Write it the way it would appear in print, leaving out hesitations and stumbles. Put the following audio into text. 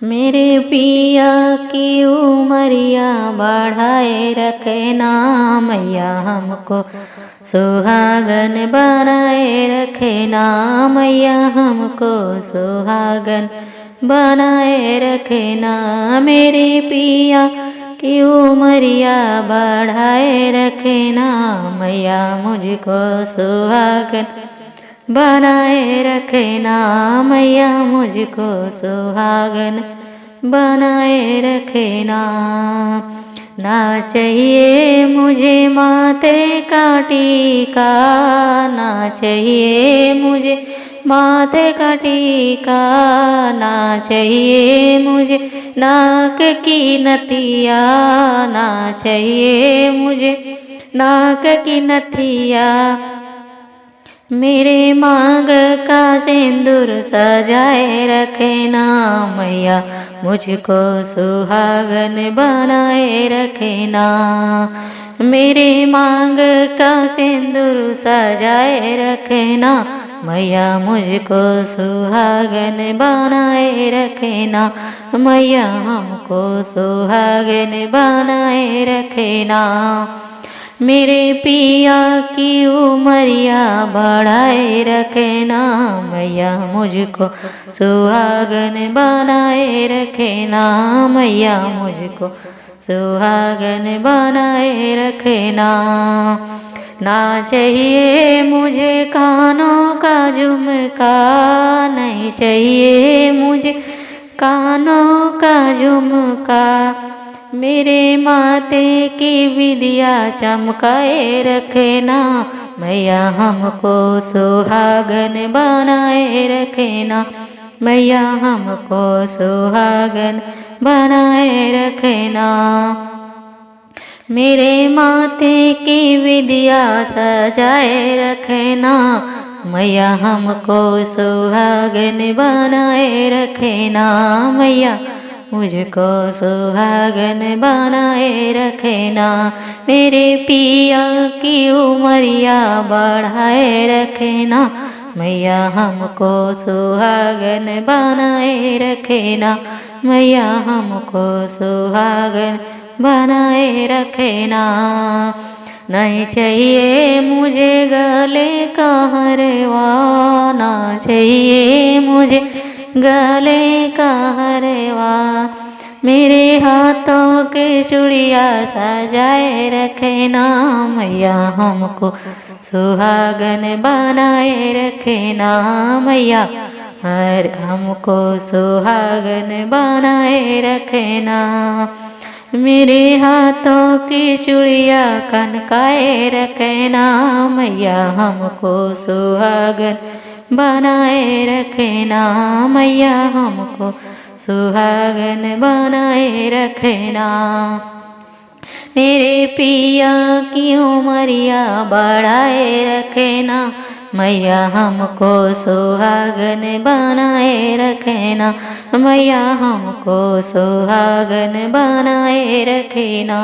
मेरे पिया की उमरिया बढ़ाए रखना मैया, हमको सुहागन बनाए रखना मैया, हमको सुहागन बनाए रखना। मेरे पिया की उमरिया बढ़ाए रखना मैया, मुझको सुहागन बनाए रखना मैया, मुझको सुहागन बनाए रखना। ना चाहिए मुझे माथे का टीका, ना चाहिए मुझे माथे का टीका, ना चाहिए मुझे नाक की नथिया, ना चाहिए मुझे नाक की नथिया। मेरे मांग का सिंदूर सजाए रखना मैया, मुझको सुहागन बनाए रखना। मेरे मांग का सिंदूर सजाए रखना मैया, मुझको सुहागन बनाए रखना मैया, हमको सुहागन बनाए रखना। मेरे पिया की उमरिया बढ़ाए रखना मैया, मुझको सुहागन बनाए रखना मैया, मुझको सुहागन बनाए रखना। ना चाहिए मुझे कानों का झुमका, नहीं चाहिए मुझे कानों का झुमका। मेरे माथे की विदिया चमकाए रखना मैया, हमको सुहागन बनाए रखना मैया, हमको सुहागन बनाए रखना। मेरे माथे की विदिया सजाए रखना मैया, हमको सुहागन बनाए रखना मैया, मुझको सुहागन बनाए रखना। मेरे पिया की उमरिया बढ़ाए रखना मैया, हमको सुहागन बनाए रखना मैया, हमको सुहागन बनाए रखना। नहीं चाहिए मुझे गले का हरवा, ना चाहिए मुझे गले का हरवा। मेरे हाथों के चूड़िया सजाए रखना मैया, हमको सुहागन बनाए रखना मैया, हमको सुहागन बनाए रखना। मेरे हाथों की चूड़िया खनकाए रखना मैया, हमको सुहागन बनाए रखना मैया, हमको सुहागन बनाए रखना। मेरे पिया की उमरिया बढ़ाए रखना मैया, हमको सुहागन बनाए रखना मैया, हमको सुहागन बनाए रखना।